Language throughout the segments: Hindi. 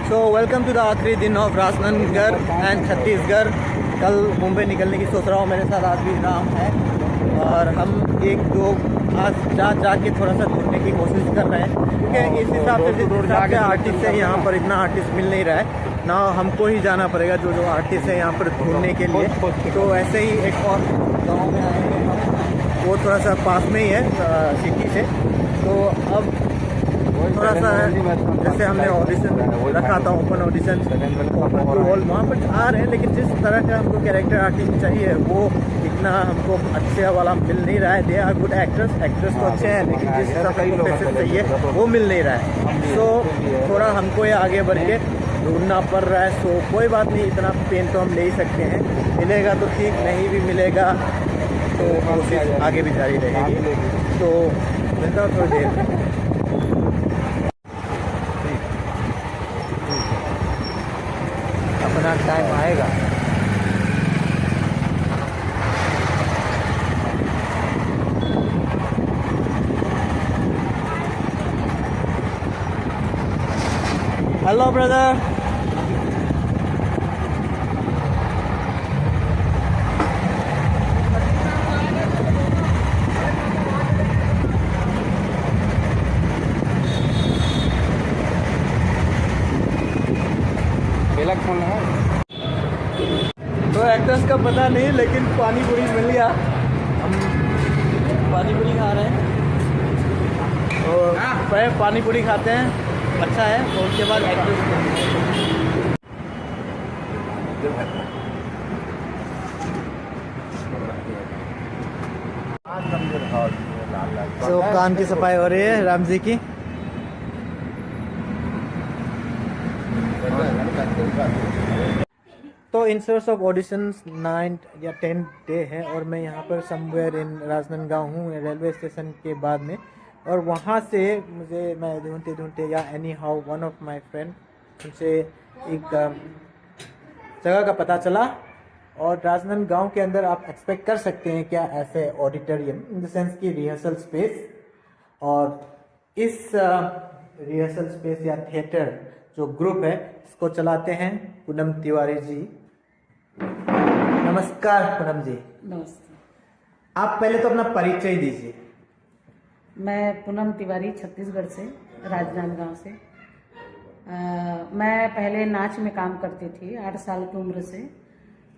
सो वेलकम टू द आखिरी दिन ऑफ राजनंदगढ़ एंड छत्तीसगढ़। कल मुंबई निकलने की सोच रहा हूँ। मेरे साथ आज भी राम है और हम एक दो आज जा के थोड़ा सा ढूंढने की कोशिश कर रहे हैं, क्योंकि इस हिसाब से जिस हिसाब से आर्टिस्ट है यहाँ पर इतना आर्टिस्ट मिल नहीं रहा है ना, हमको ही जाना पड़ेगा जो आर्टिस्ट है यहाँ पर ढूंढने के लिए। तो ऐसे ही एक और गाँव में आएंगे हम, वो थोड़ा सा पास में ही है सिटी से। तो अब थोड़ा सा जैसे हमने ऑडिशन रखा था, ओपन ऑडिशन वहाँ पर आ रहे हैं, लेकिन जिस तरह का हमको कैरेक्टर आर्टिस्ट चाहिए वो इतना हमको अच्छे वाला मिल नहीं रहा है। दे आर गुड एक्ट्रेस तो अच्छे हैं, लेकिन जिस हिसाब से हमको पैसे चाहिए वो मिल नहीं रहा है। सो थोड़ा हमको ये आगे बढ़ के ढूंढना पड़ रहा है। सो कोई बात नहीं, इतना पेन तो हम ले ही सकते हैं। मिलेगा तो ठीक, नहीं भी मिलेगा तो कोशिश आगे भी जारी रहेगी। तो मिलता हूँ थोड़ी देर। अपना टाइम आएगा। Hello brother. तो एक्टर्स का पता नहीं, लेकिन पानी पूरी मिल गया। हम पानी पूरी खा रहे हैं और पहले पानी पूरी खाते हैं, अच्छा है। और उसके बाद एक्टर्स तो कान की सफाई हो रही है राम जी की। तो इन सोर्स ऑफ ऑडिशंस 9 या 10 डे है और मैं यहाँ पर समवेयर इन राजनांदगांव हूँ, रेलवे स्टेशन के बाद में। और वहाँ से मैं ढूंढते या any how one of my friend उनसे एक जगह का पता चला। और राजनांदगांव के अंदर आप एक्सपेक्ट कर सकते हैं क्या ऐसे ऑडिटोरियम, इन द सेंस की रिहर्सल स्पेस। और इस रिहर्सल स्पेस या थिएटर जो ग्रुप है इसको चलाते हैं पूनम तिवारी जी। नमस्कार पूनम जी। नमस्ते। आप पहले तो अपना परिचय दीजिए। मैं पूनम तिवारी, छत्तीसगढ़ से, राजनांदगांव से। मैं पहले नाच में काम करती थी 8 साल की उम्र से।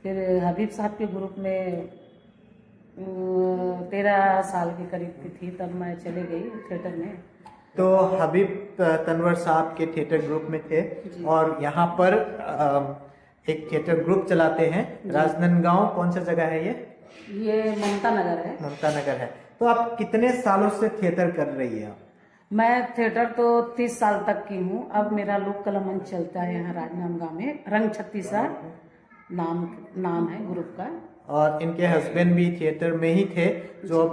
फिर हबीब साहब के ग्रुप में 13 साल के करीब की थी, तब मैं चले गई थिएटर में। तो हबीब तनवर साहब के थिएटर ग्रुप में थे और यहाँ पर एक थिएटर ग्रुप चलाते हैं। राजनांदगांव कौन सा जगह है ये ममता नगर है। ममता नगर है। तो आप कितने सालों से थिएटर कर रही है? मैं थिएटर तो 30 साल तक की हूँ। अब मेरा लोक कला मंच चलता है यहाँ राजनांदगांव में, रंग छत्तीसगढ़ नाम है ग्रुप का। और इनके हस्बैंड भी थिएटर में ही थे जो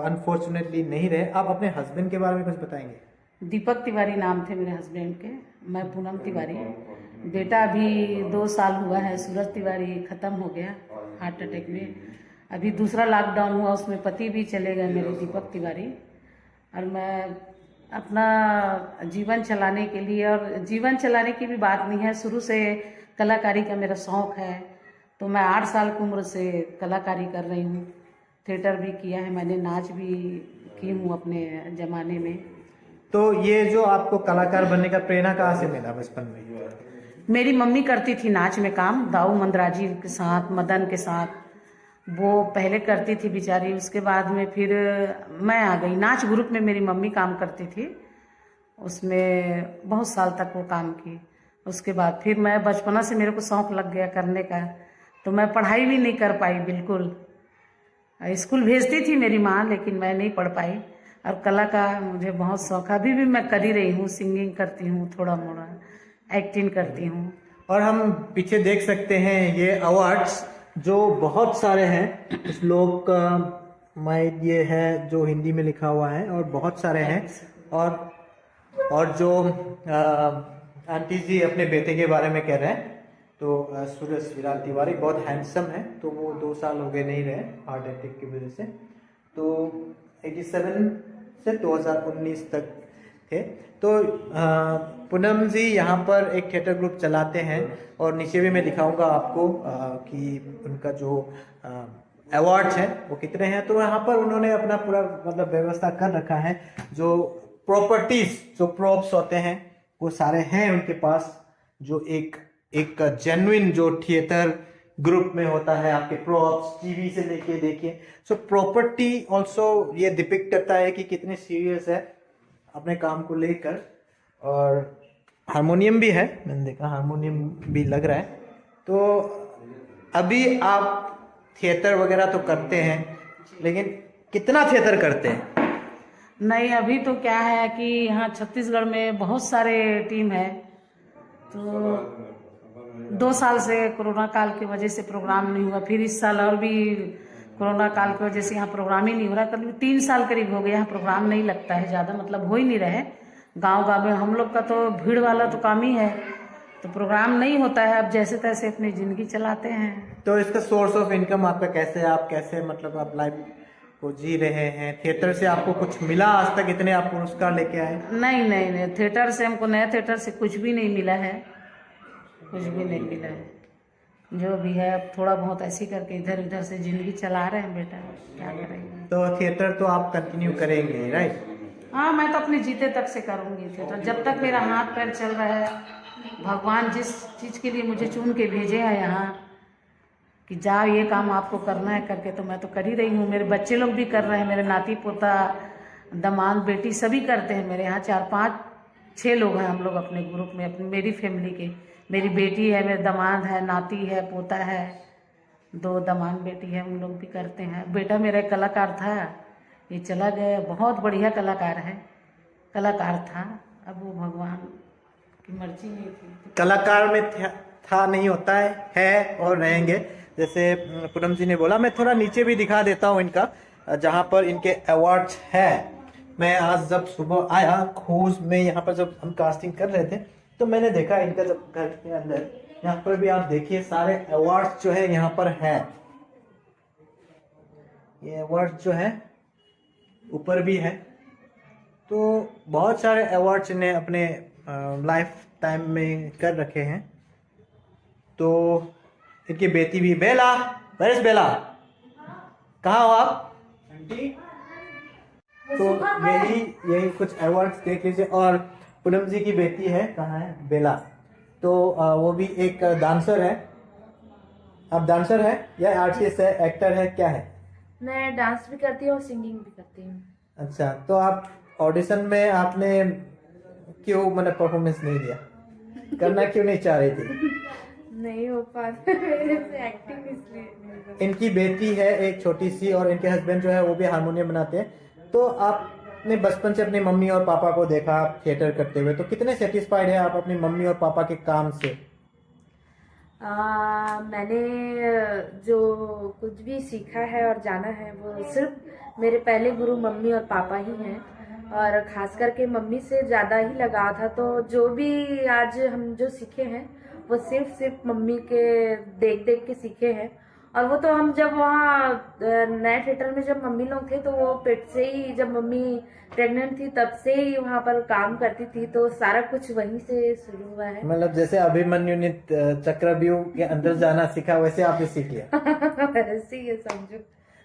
अनफॉर्चुनेटली नहीं रहे। आप अपने हस्बैंड के बारे में कुछ बताएंगे? दीपक तिवारी नाम थे मेरे हस्बैंड के। मैं पूनम तिवारी। बेटा अभी 2 साल हुआ है, सूरज तिवारी खत्म हो गया हार्ट अटैक में। अभी दूसरा लॉकडाउन हुआ, उसमें पति भी चले गए मेरे दीपक तिवारी। और मैं अपना जीवन चलाने के लिए, और जीवन चलाने की भी बात नहीं है, शुरू से कलाकारी का मेरा शौक़ है। तो मैं 8 साल की उम्र से कलाकारी कर रही हूँ। थिएटर भी किया है मैंने, नाच भी की हूँ अपने ज़माने में। तो ये जो आपको कलाकार बनने का प्रेरणा कहाँ से मिला बचपन में? मेरी मम्मी करती थी नाच में काम, दाऊ मंदराजी के साथ, मदन के साथ। वो पहले करती थी बेचारी, उसके बाद में फिर मैं आ गई। नाच ग्रुप में मेरी मम्मी काम करती थी, उसमें बहुत साल तक वो काम की। उसके बाद फिर मैं बचपना से मेरे को शौक़ लग गया करने का, तो मैं पढ़ाई भी नहीं कर पाई बिल्कुल। स्कूल भेजती थी मेरी माँ, लेकिन मैं नहीं पढ़ पाई। और कला का मुझे बहुत शौक़, अभी भी मैं कर ही रही हूँ। सिंगिंग करती हूँ, थोड़ा मोड़ा एक्टिंग करती हूँ। और हम पीछे देख सकते हैं ये अवार्ड्स जो बहुत सारे हैं। इस लोग का मैं ये है जो हिंदी में लिखा हुआ है और बहुत सारे हैं। और जो आंटी जी अपने बेटे के बारे में कह रहे हैं, तो सूरज विराट तिवारी बहुत हैंडसम है। तो वो 2 साल हो गए नहीं रहे हार्ट अटैक की वजह से। तो 87 से 2019 तक थे। तो पूनम जी यहाँ पर एक थिएटर ग्रुप चलाते हैं और नीचे भी मैं दिखाऊंगा आपको कि उनका जो अवार्ड्स हैं वो कितने हैं। तो यहाँ पर उन्होंने अपना पूरा मतलब व्यवस्था कर रखा है, जो प्रॉपर्टीज जो प्रॉप्स होते हैं वो सारे हैं उनके पास, जो एक जेन्युइन जो थिएटर ग्रुप में होता है, आपके प्रॉप्स टीवी से लेके देखिए। सो प्रॉपर्टी ऑल्सो ये डिपिक्ट करता है कि कितने सीरियस है अपने काम को लेकर। और हारमोनियम भी है, मैंने देखा हारमोनियम भी लग रहा है। तो अभी आप थिएटर वगैरह तो करते हैं, लेकिन कितना थिएटर करते हैं? नहीं, अभी तो क्या है कि यहाँ छत्तीसगढ़ में बहुत सारे टीम है, तो 2 साल से कोरोना काल की वजह से प्रोग्राम नहीं हुआ। फिर इस साल और भी कोरोना काल की वजह से यहाँ प्रोग्राम ही नहीं हो रहा। करीब 3 साल करीब हो गए यहाँ प्रोग्राम नहीं लगता है, ज़्यादा मतलब हो ही नहीं रहे। गांव गांव में हम लोग का तो भीड़ वाला तो काम ही है, तो प्रोग्राम नहीं होता है। अब जैसे तैसे अपनी ज़िंदगी चलाते हैं। तो इसका सोर्स ऑफ इनकम आपका कैसे है? आप कैसे मतलब आप लाइफ को जी रहे हैं? थिएटर से आपको कुछ मिला आज तक? इतने आप पुरस्कार लेके आए? नहीं नहीं नहीं, थिएटर से हमको नया थिएटर से कुछ भी नहीं मिला है, कुछ भी नहीं मिला है। जो भी है अब थोड़ा बहुत ऐसे करके इधर उधर से जिंदगी चला रहे हैं बेटा, क्या करेंगे। तो थिएटर तो आप कंटिन्यू करेंगे, राइट? हाँ, मैं तो अपने जीते तक से करूँगी थिएटर, जब तक मेरा हाथ पैर चल रहा है। भगवान जिस चीज़ के लिए मुझे चुन के भेजे हैं यहाँ कि जाओ ये काम आपको करना है करके, तो मैं तो कर ही रही हूँ। मेरे बच्चे लोग भी कर रहे हैं, मेरे नाती पोता दामाद बेटी सभी करते हैं। मेरे यहाँ 4 5 6 लोग हैं हम लोग अपने ग्रुप में, अपनी मेरी फैमिली के। मेरी बेटी है, मेरे दामाद है, नाती है, पोता है, 2 दामाद बेटी है, उन लोग भी करते हैं। बेटा मेरा एक कलाकार था, ये चला गया, बहुत बढ़िया कलाकार था। अब वो भगवान की मर्जी नहीं थी। कलाकार में था नहीं होता है और रहेंगे। जैसे पूनम जी ने बोला, मैं थोड़ा नीचे भी दिखा देता हूँ इनका, जहाँ पर इनके अवार्ड्स है। मैं आज जब सुबह आया खोज में, यहाँ पर जब हम कास्टिंग कर रहे थे, तो मैंने देखा इनका जब घर के अंदर, यहाँ पर भी आप देखिए सारे अवार्ड्स जो है यहाँ पर है। ये अवार्ड्स जो है ऊपर भी है। तो बहुत सारे अवार्ड्स इन्हें अपने लाइफ टाइम में कर रखे हैं। तो इनकी बेटी भी, बेला, वेयर इज बेला, कहाँ हो आप आंटी? तो यही कुछ अवार्ड्स देख लीजिए। और पूनम जी की बेटी है, कहाँ है बेला, तो वो भी एक डांसर है। आप डांसर है या आर्टिस्ट है, एक्टर है, क्या है? मैं डांस भी करती हूँ और सिंगिंग भी करती हूँ। अच्छा, तो आप ऑडिशन में आपने क्यों मतलब परफॉर्मेंस नहीं दिया? करना क्यों नहीं चाह रही थी? नहीं हो पाता मेरे से एक्टिंग, इसलिए नहीं। इनकी बेटी है एक छोटी सी, और इनके हस्बैंड जो है वो भी हारमोनियम बनाते हैं। तो आपने बचपन से अपनी मम्मी और पापा को देखा थिएटर करते हुए, तो कितने सेटिस्फाइड है आप अपनी मम्मी और पापा के काम से? मैंने जो कुछ भी सीखा है और जाना है वो सिर्फ मेरे पहले गुरु मम्मी और पापा ही हैं, और खास करके मम्मी से ज़्यादा ही लगाव था। तो जो भी आज हम जो सीखे हैं वो सिर्फ मम्मी के देख देख के सीखे हैं। और वो तो हम जब वहाँ नए थिएटर में जब मम्मी लोग थे, तो वो पेट से ही, जब मम्मी प्रेग्नेंट थी तब से ही वहाँ पर काम करती थी, तो सारा कुछ वहीं से शुरू हुआ है। मतलब जैसे अभिमन्यु ने चक्रव्यूह के अंदर जाना सीखा, वैसे आपने सीख लिया। ऐसे ही समझो।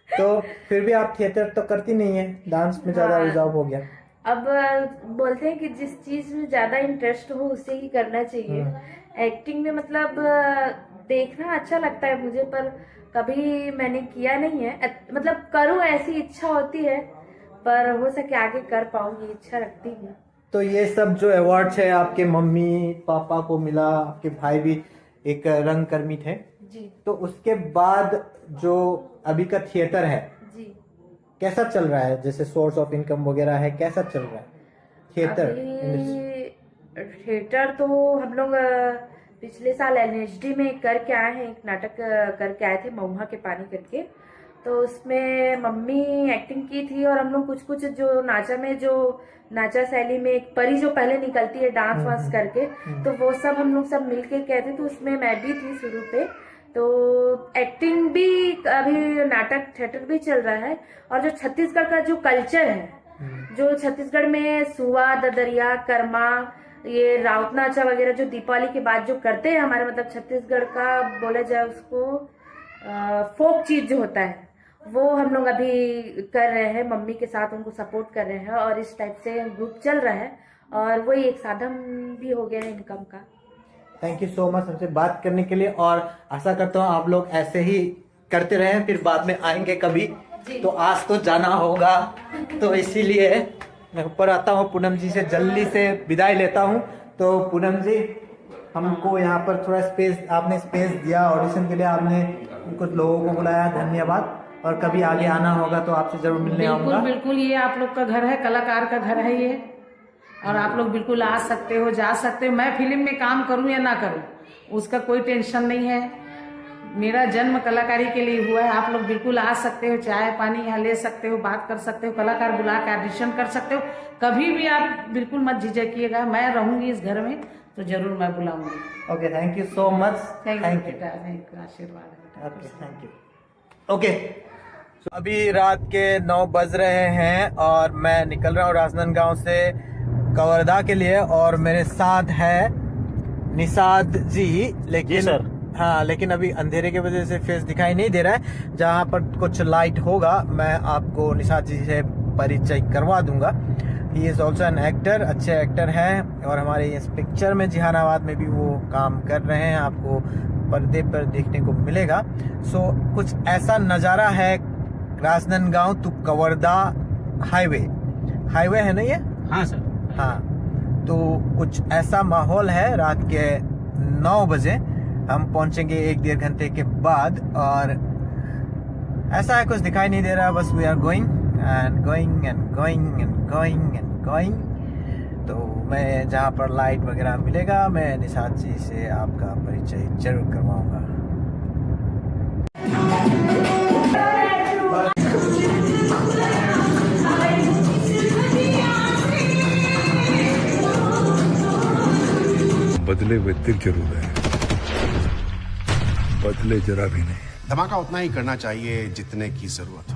तो फिर भी आप थिएटर तो करती नहीं है, डांस में ज्यादा रुझाव हो गया। अब बोलते हैं कि जिस चीज में ज्यादा इंटरेस्ट हो उसे ही करना चाहिए। एक्टिंग में मतलब देखना अच्छा लगता है मुझे, पर कभी मैंने किया नहीं है। मतलब करूँ ऐसी इच्छा होती है, पर हो सके आगे कर पाऊंगी, इच्छा रखती हूँ। तो ये सब जो अवार्ड्स है आपके मम्मी पापा को मिला, आपके भाई भी एक रंगकर्मी थे जी, तो उसके बाद जो अभी का थिएटर है जी, कैसा चल रहा है? जैसे सोर्स ऑफ इनकम वगैरह है, कैसा चल रहा है थिएटर? थिएटर तो हम लोग पिछले साल एनएचडी में करके आए हैं, एक नाटक करके आए थे, महुआ के पानी करके। तो उसमें मम्मी एक्टिंग की थी, और हम लोग कुछ कुछ जो नाचा में, जो नाचा शैली में एक परी जो पहले निकलती है डांस वांस करके, तो वो सब हम लोग सब मिलके कहते थे। तो उसमें मैं भी थी शुरू पे। तो एक्टिंग भी, अभी नाटक थिएटर भी चल रहा है। और जो छत्तीसगढ़ का जो कल्चर है जो छत्तीसगढ़ में सुआ, ददरिया, कर्मा, ये राउत नाचा वगैरह जो दीपावली के बाद जो करते हैं हमारे, मतलब छत्तीसगढ़ का बोला जाए उसको फोक चीज जो होता है, वो हम लोग अभी कर रहे हैं। मम्मी के साथ उनको सपोर्ट कर रहे हैं और इस टाइप से ग्रुप चल रहा है और वही एक साधन भी हो गया है इनकम का। थैंक यू सो मच हमसे बात करने के लिए, और आशा करता हूँ आप लोग ऐसे ही करते रहें, फिर बाद में आएंगे कभी। तो आज तो जाना होगा, तो इसीलिए मैं ऊपर आता हूँ, पूनम जी से जल्दी से विदाई लेता हूँ। तो पूनम जी, हमको यहाँ पर थोड़ा स्पेस, आपने स्पेस दिया ऑडिशन के लिए, आपने कुछ लोगों को बुलाया, धन्यवाद। और कभी आगे आना होगा तो आपसे जरूर मिलने आऊंगा। बिल्कुल, ये आप लोग का घर है, कलाकार का घर है ये, और आप लोग बिल्कुल आ सकते हो, जा सकते हो। मैं फिल्म में काम करूं या ना करूं उसका कोई टेंशन नहीं है, मेरा जन्म कलाकारी के लिए हुआ है। आप लोग बिल्कुल आ सकते हो, चाय पानी यहाँ ले सकते हो, बात कर सकते हो, कलाकार बुला के ऑडिशन कर सकते हो, कभी भी आप बिल्कुल मत झिझकिएगा। मैं रहूंगी इस घर में तो जरूर मैं बुलाऊंगी। Okay, thank you so much. Thank you बेटा, थैंक यू, आशीर्वाद। Okay, thank you. ओके, अभी रात के 9 बज रहे हैं और मैं निकल रहा हूँ राजनांदगांव से कवर्धा के लिए, और मेरे साथ है निषाद जी। लेकिन सर। हाँ, लेकिन अभी अंधेरे की वजह से फेस दिखाई नहीं दे रहा है। जहाँ पर कुछ लाइट होगा मैं आपको निषाद जी से परिचय करवा दूंगा। He is also an actor, अच्छे एक्टर हैं, और हमारे इस पिक्चर में जहानाबाद में भी वो काम कर रहे हैं, आपको पर्दे पर देखने को मिलेगा। सो कुछ ऐसा नज़ारा है राजनांदगांव टू कवर्धा हाईवे है ना ये? हाँ सर। हाँ, तो कुछ ऐसा माहौल है। रात के 9 बजे हम पहुंचेंगे 1-1.5 घंटे के बाद, और ऐसा है कुछ दिखाई नहीं दे रहा, बस we are going and going and going and going and going. तो मैं जहाँ पर लाइट वगैरह मिलेगा, मैं निषाद जी से आपका परिचय जरूर करवाऊंगा। बदले हुए दिल जरूर है, बदले जरा भी नहीं। धमाका उतना ही करना चाहिए जितने की जरूरत हो।